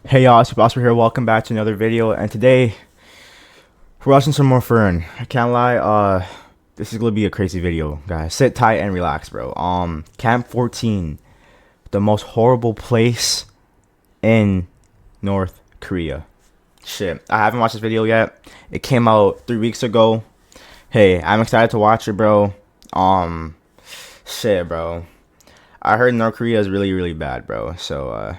Hey y'all, it's Oscar here. Welcome back to another video, and today we're watching some more Fern. I can't lie, this is gonna be a crazy video, guys. Sit tight and relax, bro. Camp 14, the most horrible place in North Korea. Shit, I haven't watched this video yet. It came out 3 weeks ago. Hey, I'm excited to watch it, bro. Shit, bro. I heard North Korea is really bad, bro. So,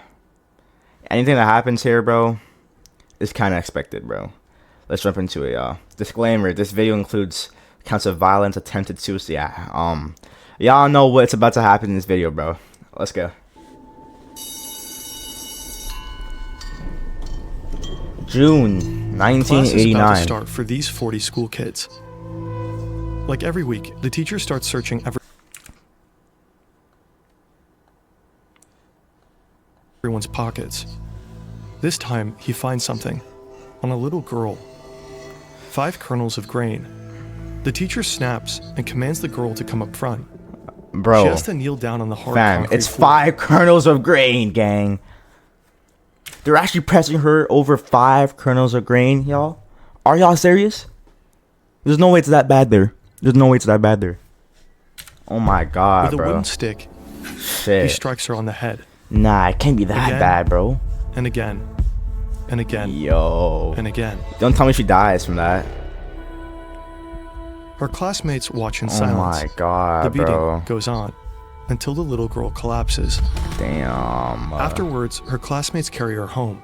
anything that happens here, bro, is kind of expected, bro. Let's jump into it, y'all. Disclaimer: this video includes accounts of violence, attempted suicide. Yeah, y'all know what's about to happen in this video, bro. Let's go. June Class is about to 1989. start for these 40 school kids. Like every week, the teacher starts searching everyone's pockets. This time, he finds something on a little girl. 5 kernels of grain. The teacher snaps and commands the girl to come up front. Bro, She has to kneel down on the hard fam, concrete it's floor. 5 kernels of grain, gang. They're actually pressing her over 5 kernels of grain, y'all. Are y'all serious? There's no way it's that bad there. There's no way it's that bad there. Oh my god, With a bro. wooden stick, he Shit. strikes her on the head. Nah, it can't be that Again. bad, bro. And again. And again. Yo. And again. Don't tell me she dies from that. Her classmates watch in Oh silence. my god, The beating bro. goes on until the little girl collapses. Damn. Afterwards, her classmates carry her home.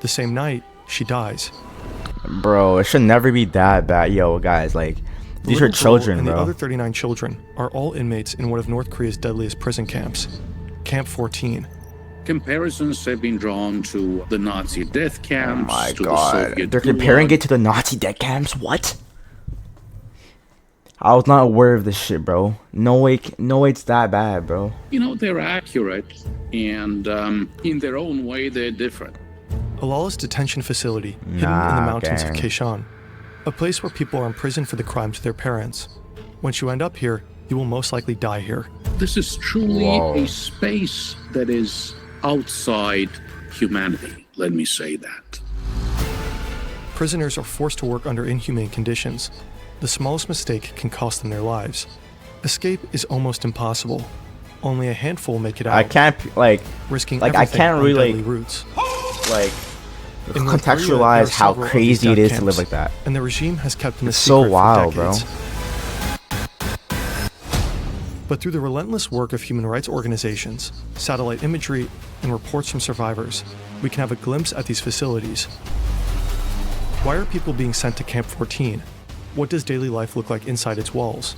The same night, she dies. Bro, it should never be that bad. Yo, guys, like, The these are little girl children, and bro. the other 39 children are all inmates in one of North Korea's deadliest prison camps, Camp 14. Comparisons have been drawn to the Nazi death Oh camps, my to the god. Soviet They're comparing Gulag. it to the Nazi death camps? What? I was not aware of this shit, bro. No way it's that bad, bro. You know, they're accurate, and in their own way, they're different. A lawless detention facility hidden in the Nah, mountains gang. of Kaeshan, a place where people are imprisoned for the crimes of their parents. Once you end up here, you will most likely die here. This is truly Whoa. a space that is outside humanity, let me say that. Prisoners are forced to work under inhumane conditions. The smallest mistake can cost them their lives. Escape is almost impossible. Only a handful make it out, I can't, like, risking I everything can't on really, deadly routes. like, In North Korea, there are contextualize how several of these crazy it death is to live camps, like that. and the regime has kept them a It's so secret wild, for bro. decades. But through the relentless work of human rights organizations, satellite imagery, and reports from survivors, we can have a glimpse at these facilities. Why are people being sent to Camp 14? What does daily life look like inside its walls?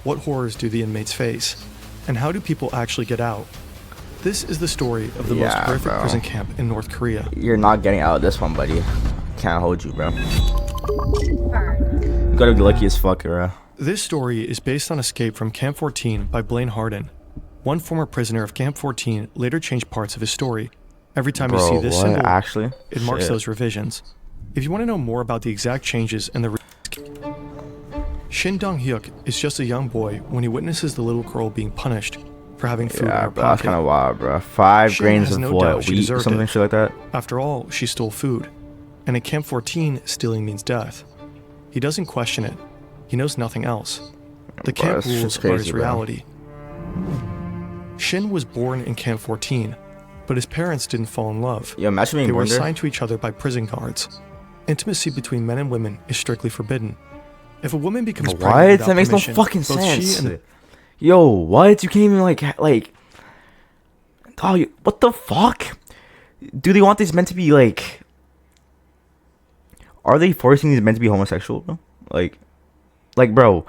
What horrors do the inmates face? And how do people actually get out? This is the story of the most Yeah, horrific bro. prison camp in North Korea. You're not getting out of this one, buddy. Can't hold you, bro. You gotta be lucky as fuck, bro. This story is based on Escape from Camp 14 by Blaine Harden. One former prisoner of Camp 14 later changed parts of his story. Every time you see Bro, this what? symbol, Actually? it marks Shit. those revisions. If you want to know more about the exact changes and the Shin Dong-hyuk is just a young boy when he witnesses the little girl being punished for having food in Yeah, her bro, that's pocket. kind of wild, bro. 5 Shin grains has of no what? doubt she Wheat, deserved something it. shit like that? After all, she stole food. And at Camp 14, stealing means death. He doesn't question it. He knows nothing else. The Bro, camp that's just rules are crazy, his bro. reality. Shin was born in Camp 14, but his parents didn't fall in love. Yo, imagine being They were born there. assigned to each other by prison guards. Intimacy between men and women is strictly forbidden. If a woman becomes pregnant What? without That makes no permission, fucking both she sense. and Yo, what? You can't even oh, what the fuck? Do they want these men to be like? Are they forcing these men to be homosexual, bro? Bro,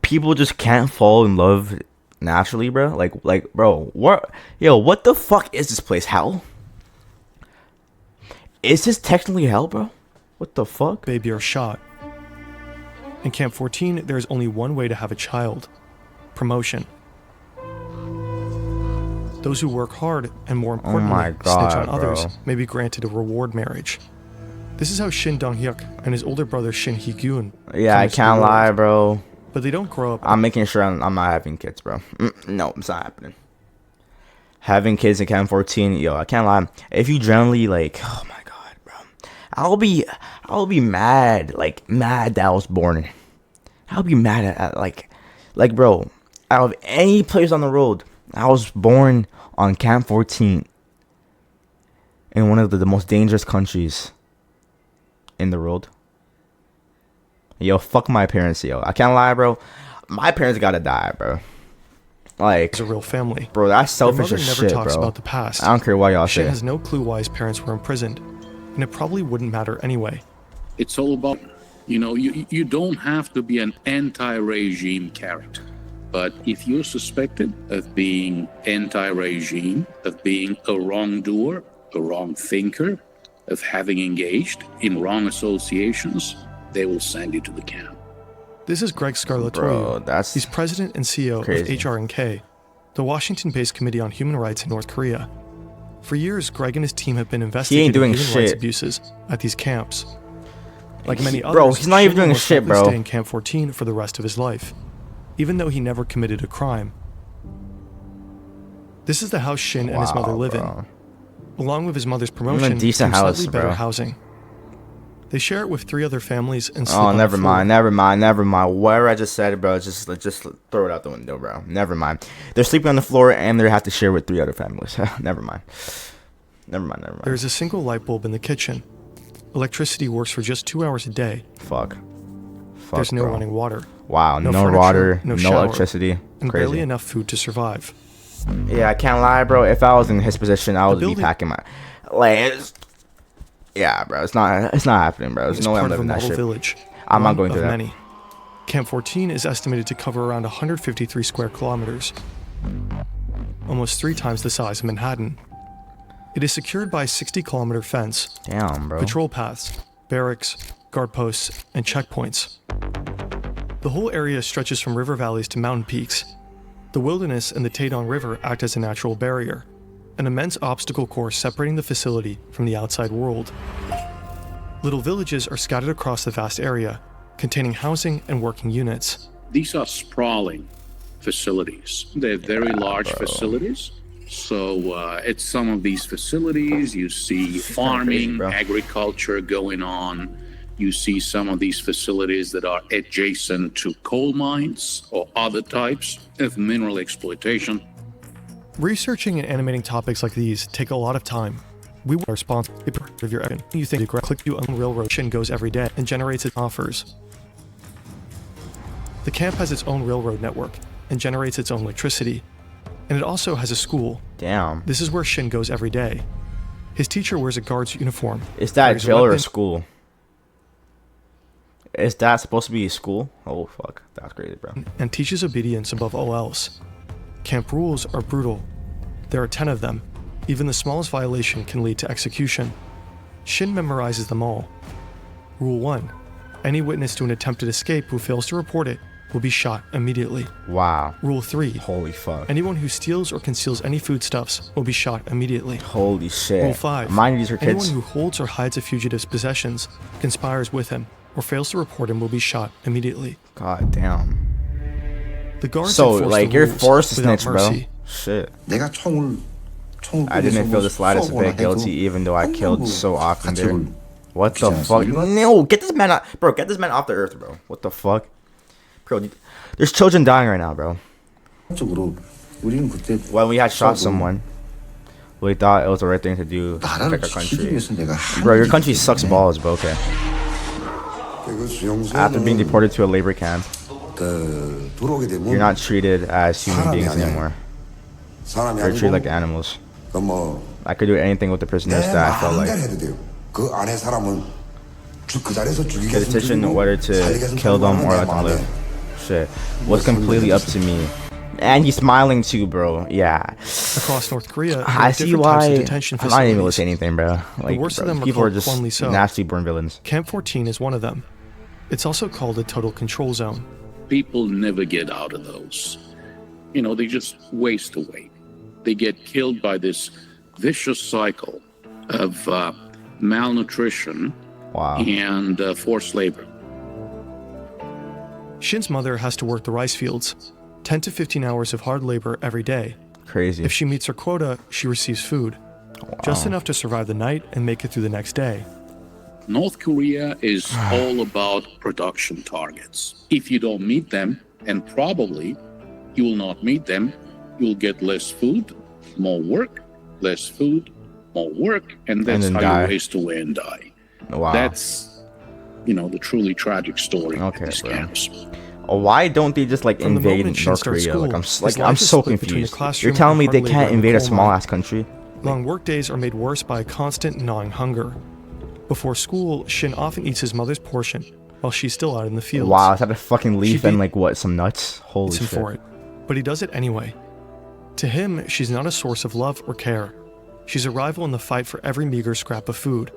people just can't fall in love naturally, bro. Bro, what? Yo, what the fuck is this place? Hell? Is this technically hell, bro? What the fuck? baby are shot. In Camp 14, there is only one way to have a child: promotion. Those who work hard and, more importantly, my God, snitch on others bro. may be granted a reward marriage. This is how Shin Dong-hyuk and his older brother Shin Hee-gyun Yeah, come I into the can't world. lie, bro. But they don't grow up. I'm making sure I'm not having kids, bro. No, it's not happening. having kids in Camp 14, yo, I can't lie. If you generally like, oh my god, bro, I'll be mad, like mad that I was born. I'll be mad at like, bro, out of any place on the road, I was born on Camp 14 in one of the most dangerous countries in the world. Yo, fuck my parents, yo. I can't lie, bro. My parents gotta die, bro. Like, It's a real family. bro, that's selfish Their mother as never shit, talks bro. about the past. I don't care what y'all Shin say. has no clue why his parents were imprisoned, and it probably wouldn't matter anyway. It's all about, you don't have to be an anti-regime character. But if you're suspected of being anti-regime, of being a wrongdoer, a wrong thinker, of having engaged in wrong associations, they will send you to the camp. This is Greg Bro, Scarlatoiu. that's He's president and CEO crazy. of HRNK, the Washington-based Committee on Human Rights in North Korea. For years, Greg and his team have been investigating doing human rights shit. abuses at these camps. Like many others, Bro, he's not even Shin doing will most shit, likely bro. Stay in Camp 14 for the rest of his life, even though he never committed a crime. This is the house Shin and his mother live bro. in. Along with his mother's promotion, decent to house, slightly better bro. housing. They share it with 3 other families and sleep Oh, on the never floor. mind. Whatever I just said, bro, just throw it out the window, bro. Never mind. They're sleeping on the floor and they have to share with 3 other families. Never mind. There's a single light bulb in the kitchen. Electricity works for just 2 hours a day. Fuck, There's no bro. running water, Wow, no no furniture, water, no no shower, electricity. and Crazy. barely enough food to survive. Yeah, I can't lie, bro. If I was in his position, I would be building- packing my yeah, bro. It's not happening, bro. There's It's no way I'm part of a living that model shit. village. I'm not one going of through that. many. Camp 14 is estimated to cover around 153 square kilometers, almost 3 times the size of Manhattan. It is secured by a 60-kilometer fence, Damn, bro. patrol paths, barracks, guard posts, and checkpoints. The whole area stretches from river valleys to mountain peaks. The wilderness and the Taedong River act as a natural barrier, an immense obstacle course separating the facility from the outside world. Little villages are scattered across the vast area, containing housing and working units. These are sprawling facilities. They're very large facilities. So at some of these facilities, you see farming, bro. agriculture going on. You see some of these facilities that are adjacent to coal mines or other types of mineral exploitation. Researching and animating topics like these take a lot of time. We are responsible of your effort. You think you click you on railroad Shin goes every day and generates its offers. The camp has its own railroad network and generates its own electricity. And it also has a school. Damn. This is where Shin goes every day. His teacher wears a guard's uniform. Is that carries a jail or a weapon, school? Is that supposed to be a school? Oh, fuck. That's crazy, bro. and teaches obedience above all else. Camp rules are brutal. There are 10 of them. Even the smallest violation can lead to execution. Shin memorizes them all. Rule 1. Any witness to an attempted escape who fails to report it will be shot immediately. Wow. Rule 3. Holy fuck. Anyone who steals or conceals any foodstuffs will be shot immediately. Holy shit. Rule 5. Mind these are Anyone kids. who holds or hides a fugitive's possessions, conspires with him, or fails to report him will be shot immediately. God damn. The guards So, enforce like, the you're rules forced to without snitch, bro. mercy. Shit. 내가 총을 I didn't feel the slightest bit guilty, even though I killed so often there. What the fuck? No, get this man out, bro. Get this man off the earth, bro. What the fuck, bro? There's children dying right now, bro. 적으로 우리는 그때 When we had shot someone, we thought it was the right thing to do to 나라를 protect our 지키기 country. 위해서 내가 Bro, your country sucks balls, bro. Okay. 그 After being deported to a labor camp, 들어오게 되면 you're not treated as human beings anymore. 사람이 You're treated like 아니고 animals. 뭐 I could do anything with the prisoners that I felt 마음대로 like. 해도 돼요. 그 안에 사람은 그 자리에서 The 죽이겠으면 decision 죽이고 whether to 살리겠으면 kill them 살리고 or 하는 let them 내 live, 마음에. shit, was completely up to me. And he's smiling too, bro. Yeah. Across North Korea, there I are see different types of why. detention I'm not even able to facilities. say anything, bro. Like, worst of bro, them are people are called just Kwon Lee So. nasty born villains. Camp 14 is one of them. It's also called a total control zone. People never get out of those. They just waste away. They get killed by this vicious cycle of malnutrition Wow. and forced labor. Shin's mother has to work the rice fields, 10 to 15 hours of hard labor every day. Crazy. If she meets her quota, she receives food. Just enough to survive the night and make it through the next day. North Korea is all about production targets. If you don't meet them, and probably you will not meet them, you'll get less food, more work, less food, more work, and that's then how die. you waste away and die. Wow. That's, the truly tragic story of these bro. camps. Why don't they just like From the invade moment Shin North starts Korea? school, his I'm life is so split between the confused. classroom You're telling and me they hard can't labor in the invade a coal small mine. ass country? Long work days are made worse by a constant gnawing hunger. Before school, Shin often eats his mother's portion while she's still out in the fields. Wow, is that a fucking leaf She and beat- like what? Some nuts? Holy Eats him shit. for it, but he does it anyway. To him, she's not a source of love or care. She's a rival in the fight for every meager scrap of food.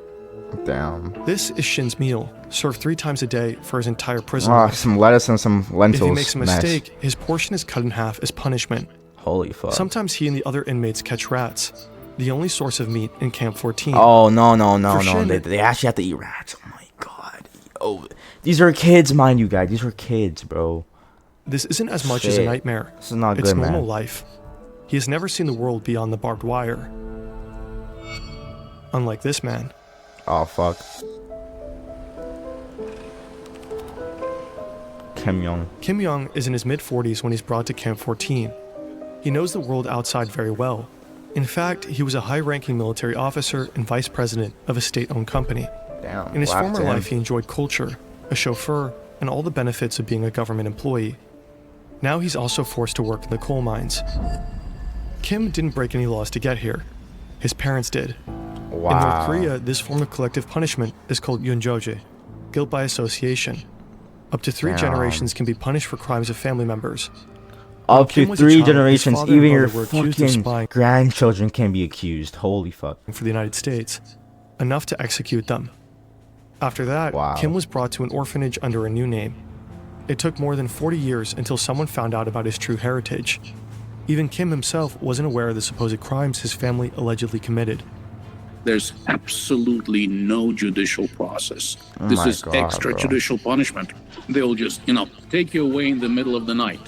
Damn. This is Shin's meal, served 3 times a day for his entire prison Ah, life. some lettuce and some lentils. If he makes a Nice. mistake, his portion is cut in half as punishment. Holy fuck. Sometimes he and the other inmates catch rats, the only source of meat in Camp 14. Oh no. For Shin- They actually have to eat rats. Oh my god. Oh, these are kids, mind you guys. These are kids, bro. This isn't as much as a Shit. nightmare. This is not It's good, normal man. life. He has never seen the world beyond the barbed wire. Unlike this man. Oh fuck. Kim Young. Kim Young is in his mid-40s when he's brought to Camp 14. He knows the world outside very well. In fact, he was a high-ranking military officer and vice president of a state-owned company. Damn. In his whack former to him. life, he enjoyed culture, a chauffeur, and all the benefits of being a government employee. Now he's also forced to work in the coal mines. Kim didn't break any laws to get here. His parents did. Wow. In North Korea, this form of collective punishment is called yunjoje, guilt by association. Up to 3 Damn. generations can be punished for crimes of family members. Up Kim to was a 3 child, his generations, father and even your brother were accused of fucking spying grandchildren can be accused. Holy fuck. for the United States, enough to execute them. After that, Wow. Kim was brought to an orphanage under a new name. It took more than 40 years until someone found out about his true heritage. Even Kim himself wasn't aware of the supposed crimes his family allegedly committed. There's absolutely no judicial process. Oh This my is God, bro. extrajudicial punishment. They'll just, take you away in the middle of the night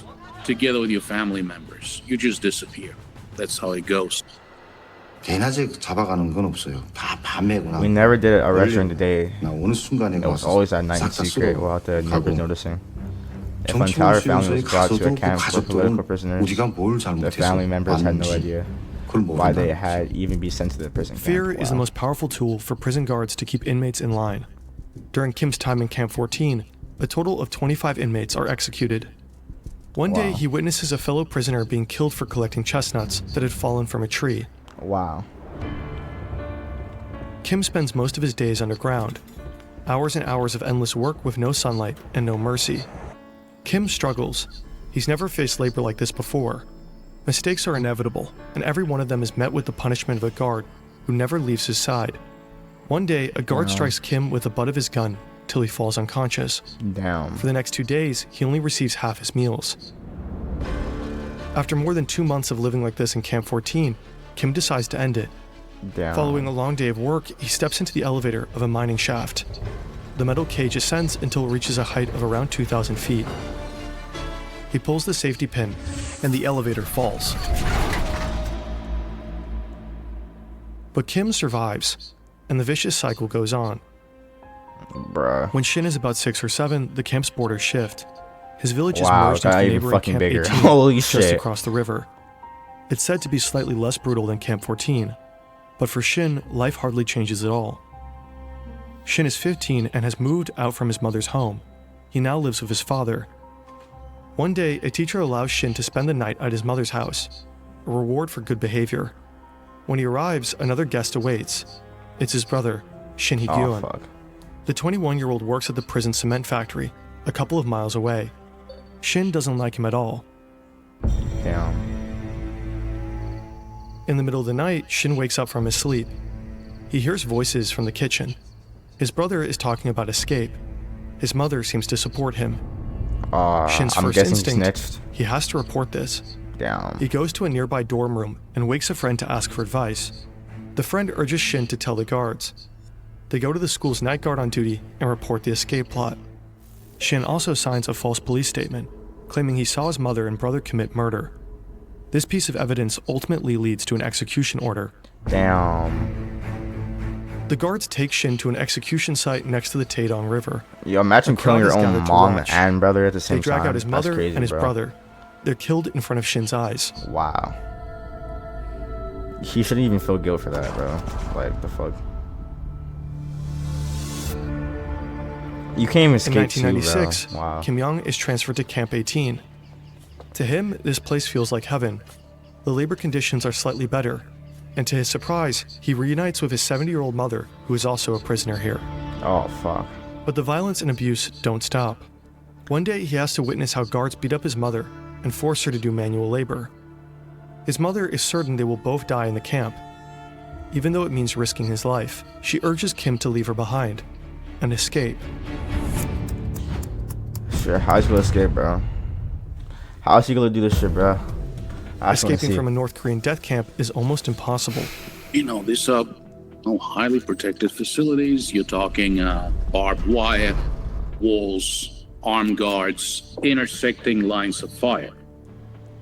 together with your family members. You just disappear. That's how it goes. 개낮에 잡아가는 건 없어요. 다 밤에구나. We never did an arrest during the day. 나 어느 순간에 It was 와서 always at night in 싹다 secret 쏘고 without the neighbors 가고. noticing. If an 정치원 entire family 수용소에 was brought to a 가서도 그 camp for political 가족들은 prisoners, 우리가 뭘 the 잘못해서 family members had no 왔는지 idea 그걸 why they 모른다는 had even be sent to the prison camp. Fear is the Wow. most powerful tool for prison guards to keep inmates in line. During Kim's time in Camp 14, a total of 25 inmates are executed. One day, Wow. he witnesses a fellow prisoner being killed for collecting chestnuts that had fallen from a tree. Wow. Kim spends most of his days underground. Hours and hours of endless work with no sunlight and no mercy. Kim struggles. He's never faced labor like this before. Mistakes are inevitable, and every one of them is met with the punishment of a guard who never leaves his side. One day, a guard strikes Kim with the butt of his gun till he falls unconscious. Damn. For the next 2 days, he only receives half his meals. After more than 2 months of living like this in Camp 14, Kim decides to end it. Damn. Following a long day of work, he steps into the elevator of a mining shaft. The metal cage ascends until it reaches a height of around 2,000 feet. He pulls the safety pin, and the elevator falls. But Kim survives, and the vicious cycle goes on. Bruh. When Shin is about 6 or 7, the camp's borders shift. His village is Wow, merged got into the even neighboring fucking Camp bigger. 18, Holy just shit. across the river. It's said to be slightly less brutal than Camp 14, but for Shin, life hardly changes at all. Shin is 15 and has moved out from his mother's home. He now lives with his father. One day, a teacher allows Shin to spend the night at his mother's house, a reward for good behavior. When he arrives, another guest awaits. It's his brother, Shin Oh, Hee-gyun. fuck. The 21-year-old works at the prison cement factory, a couple of miles away. Shin doesn't like him at all. Damn. In the middle of the night, Shin wakes up from his sleep. He hears voices from the kitchen. His brother is talking about escape. His mother seems to support him. Shin's I'm first guessing he's instinct, next. he has to report this. Damn. He goes to a nearby dorm room and wakes a friend to ask for advice. The friend urges Shin to tell the guards. They go to the school's night guard on duty and report the escape plot. Shin also signs a false police statement, claiming he saw his mother and brother commit murder. This piece of evidence ultimately leads to an execution order. Damn. The guards take Shin to an execution site next to the Taedong River. Yo, imagine A crowd killing your is own gathered to mom watch. and brother at the same They drag time. out his That's mother crazy, and his bro. brother. They're killed in front of Shin's eyes. Wow. He shouldn't even feel guilt for that, bro. Like, the fuck? You can't even In escape too, 1996, bro. Wow. Kim Young is transferred to Camp 18. To him, this place feels like heaven. The labor conditions are slightly better, and to his surprise, he reunites with his 70-year-old mother, who is also a prisoner here. Oh, fuck. But the violence and abuse don't stop. One day, he has to witness how guards beat up his mother and force her to do manual labor. His mother is certain they will both die in the camp. Even though it means risking his life, she urges Kim to leave her behind and escape. Sure, how's he gonna escape, bro? How's he gonna do this shit, bro? I just wanna Escaping see. from a North Korean death camp is almost impossible. You know, these highly protected facilities. You're talking barbed wire, walls, armed guards, intersecting lines of fire.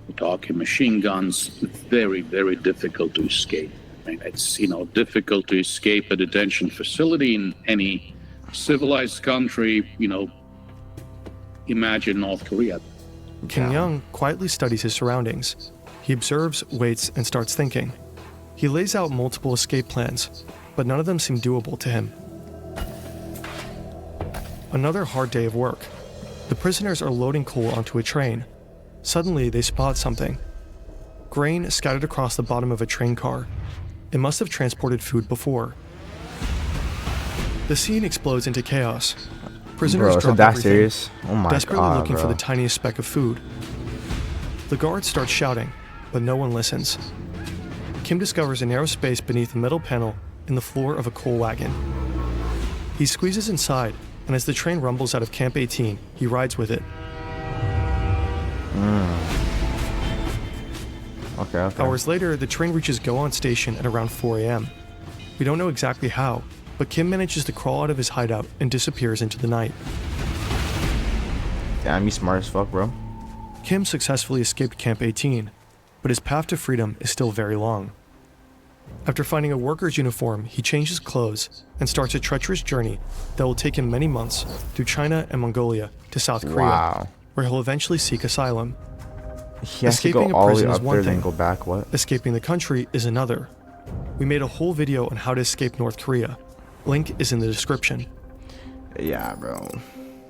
We're talking machine guns. Very, very difficult to escape. I mean, it's, difficult to escape a detention facility in any civilized country. Imagine North Korea. Kim Young quietly studies his surroundings. He observes, waits, and starts thinking. He lays out multiple escape plans, but none of them seem doable to him. Another hard day of work. The prisoners are loading coal onto a train. Suddenly, they spot something. Grain scattered across the bottom of a train car. It must have transported food before. The scene explodes into chaos. Prisoners Bro, is drop it that everything, serious? Oh my desperately god, looking bro. for the tiniest speck of food. The guards start shouting, but no one listens. Kim discovers a narrow space beneath a metal panel in the floor of a coal wagon. He squeezes inside, and as the train rumbles out of Camp 18, he rides with it. Okay. Hours later, the train reaches Goan Station at around 4 a.m. We don't know exactly how, but Kim manages to crawl out of his hideout and disappears into the night. Damn, you smart as fuck, bro. Kim successfully escaped Camp 18, but his path to freedom is still very long. After finding a worker's uniform, he changes clothes and starts a treacherous journey that will take him many months through China and Mongolia to South Korea, Wow. where he'll eventually seek asylum. He has to Escaping go a all the prison way is up one there, then thing. go back. What? Escaping the country is another. We made a whole video on how to escape North Korea. Link is in the description. Yeah, bro.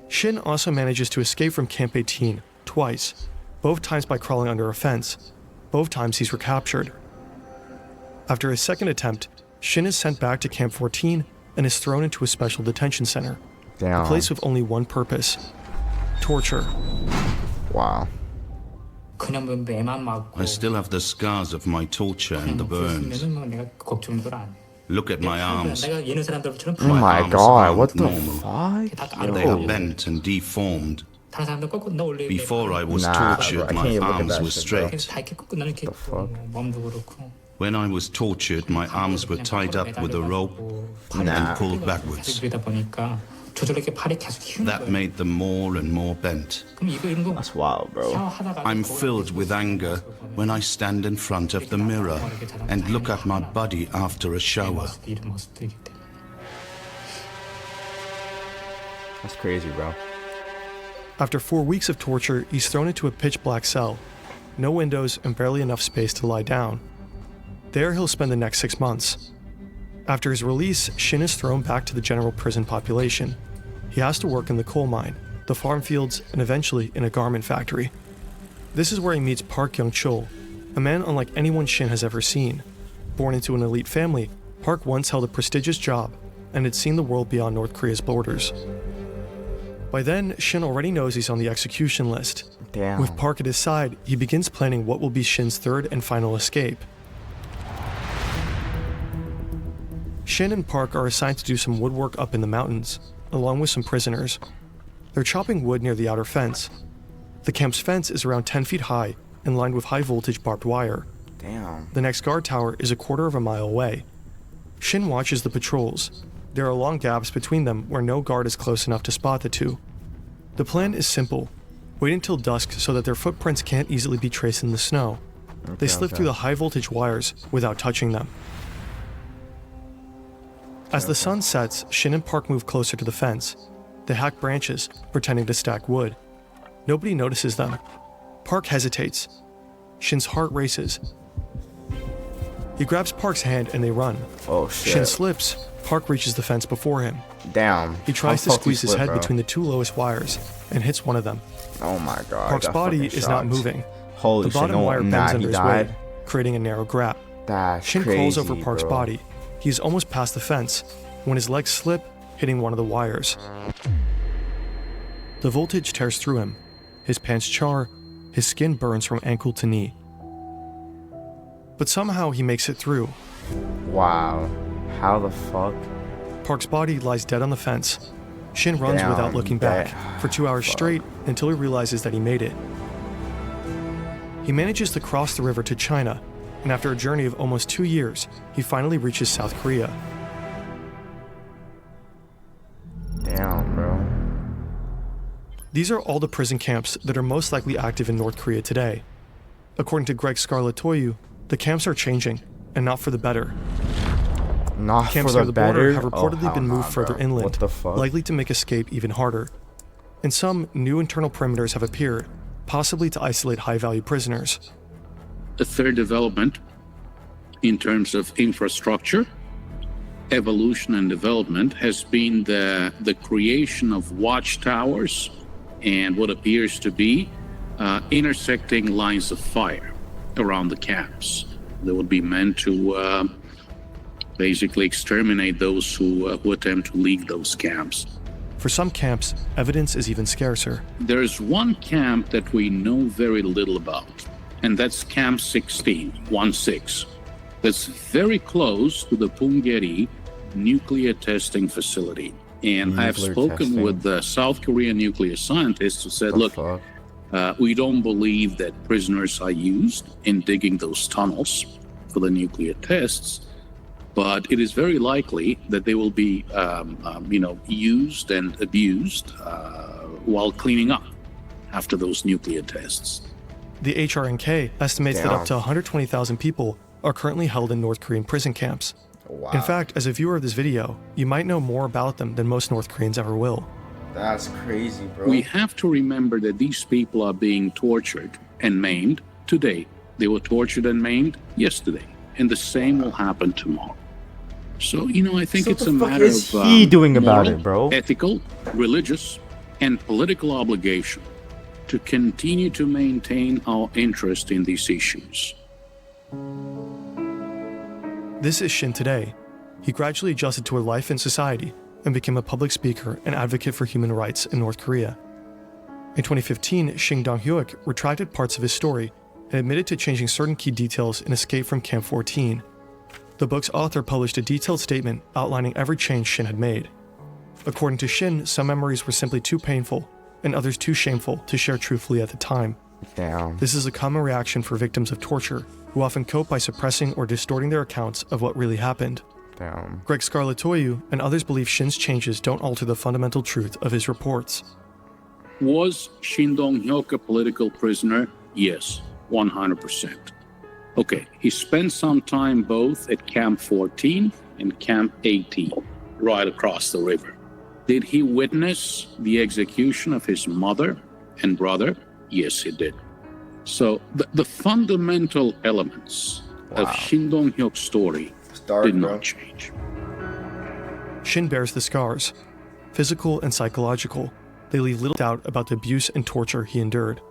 Shin also manages to escape from Camp 18 twice, both times by crawling under a fence. Both times he's recaptured. After his second attempt, Shin is sent back to Camp 14 and is thrown into a special detention center, Damn. a place with only one purpose: torture. Wow. I still have the scars of my torture and the burns. Look at my arms. Oh my arms god, aren't what the normal. fuck? They are bent and deformed. Before I was Nah, tortured, bro, I my can't even look at arms that were shit, bro. straight. When I was tortured, my arms were tied up with a rope Nah. and pulled backwards. That made them more and more bent. That's wild, bro. I'm filled with anger when I stand in front of the mirror and look at my body after a shower. That's crazy, bro. After 4 weeks of torture, he's thrown into a pitch-black cell. No windows and barely enough space to lie down. There he'll spend the next 6 months. After his release, Shin is thrown back to the general prison population. He has to work in the coal mine, the farm fields, and eventually in a garment factory. This is where he meets Park Young-chul, a man unlike anyone Shin has ever seen. Born into an elite family, Park once held a prestigious job and had seen the world beyond North Korea's borders. By then, Shin already knows he's on the execution list. Damn. With Park at his side, he begins planning what will be Shin's third and final escape. Shin and Park are assigned to do some woodwork up in the mountains, along with some prisoners. They're chopping wood near the outer fence. The camp's fence is around 10 feet high and lined with high-voltage barbed wire. Damn. The next guard tower is a quarter of a mile away. Shin watches the patrols. There are long gaps between them where no guard is close enough to spot the two. The plan is simple. Wait until dusk so that their footprints can't easily be traced in the snow. They slip through the high voltage wires without touching them. As the sun sets, Shin and Park move closer to the fence. They hack branches, pretending to stack wood. Nobody notices them. Park hesitates. Shin's heart races. He grabs Park's hand and they run. Oh shit. Shin slips. Park reaches the fence before him. Damn. He tries to How fuck you squeeze his slip, head bro? between the two lowest wires and hits one of them. Oh my god. Park's I got body fucking is not shocked. moving. Holy The shit. bottom No, wire bends nah, under he his died. weight, creating a narrow gap. That's Shin crazy, crawls over Park's bro. body. He's almost past the fence when his legs slip, hitting one of the wires. The voltage tears through him. His pants char. His skin burns from ankle to knee. But somehow he makes it through. Wow. How the fuck? Park's body lies dead on the fence. Shin runs Damn, without looking back that- for 2 hours straight until he realizes that he made it. He manages to cross the river to China, and after a journey of almost 2 years, he finally reaches South Korea. Damn, bro. These are all the prison camps that are most likely active in North Korea today. According to Greg Scarlatoiu, the camps are changing, and not for the better. Not Camps for near the the border better. have reportedly hell been moved nah, further bro. inland, What the fuck? likely to make escape even harder. And some new internal perimeters have appeared, possibly to isolate high-value prisoners. A third development in terms of infrastructure, evolution and development has been the creation of watchtowers and what appears to be intersecting lines of fire around the camps. That would be meant to basically exterminate those who attempt to leave those camps. For some camps, evidence is even scarcer. There's one camp that we know very little about, and that's Camp 16, 1-6. That's very close to the Punggye-ri nuclear testing facility. And I've Nuclear spoken testing. with the South Korean nuclear scientists who said, The look, fuck? we don't believe that prisoners are used in digging those tunnels for the nuclear tests, but it is very likely that they will be, used and abused while cleaning up after those nuclear tests. The HRNK estimates that Damn. up to 120,000 people are currently held in North Korean prison camps. Wow. In fact, as a viewer of this video, you might know more about them than most North Koreans ever will. That's crazy, bro. We have to remember that these people are being tortured and maimed today. They were tortured and maimed yesterday, and the same will happen tomorrow. So, I think So it's the a fuck matter is of he doing about moral, it, bro? ethical, religious, and political obligation to continue to maintain our interest in these issues. This is Shin today. He gradually adjusted to a life in society and became a public speaker and advocate for human rights in North Korea. In 2015, Shin Dong-hyuk retracted parts of his story and admitted to changing certain key details in Escape from Camp 14. The book's author published a detailed statement outlining every change Shin had made. According to Shin, some memories were simply too painful and others too shameful to share truthfully at the time. Damn. This is a common reaction for victims of torture, who often cope by suppressing or distorting their accounts of what really happened. Damn. Greg Scarlatoiu and others believe Shin's changes don't alter the fundamental truth of his reports. Was Shin Dong-hyuk a political prisoner? Yes, 100%. Okay, he spent some time both at Camp 14 and Camp 18, right across the river. Did he witness the execution of his mother and brother? Yes, he did. So the fundamental elements of Shin Dong-hyuk's story It's dark, did bro. not change. Shin bears the scars, physical and psychological. They leave little doubt about the abuse and torture he endured.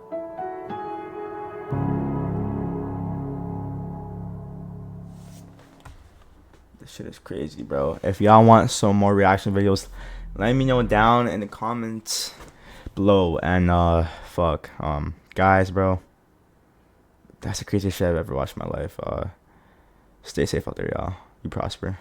This shit is crazy, bro. If y'all want some more reaction videos, let me know down in the comments below. And guys, bro, that's the craziest shit I've ever watched in my life. Stay safe out there, y'all. You prosper.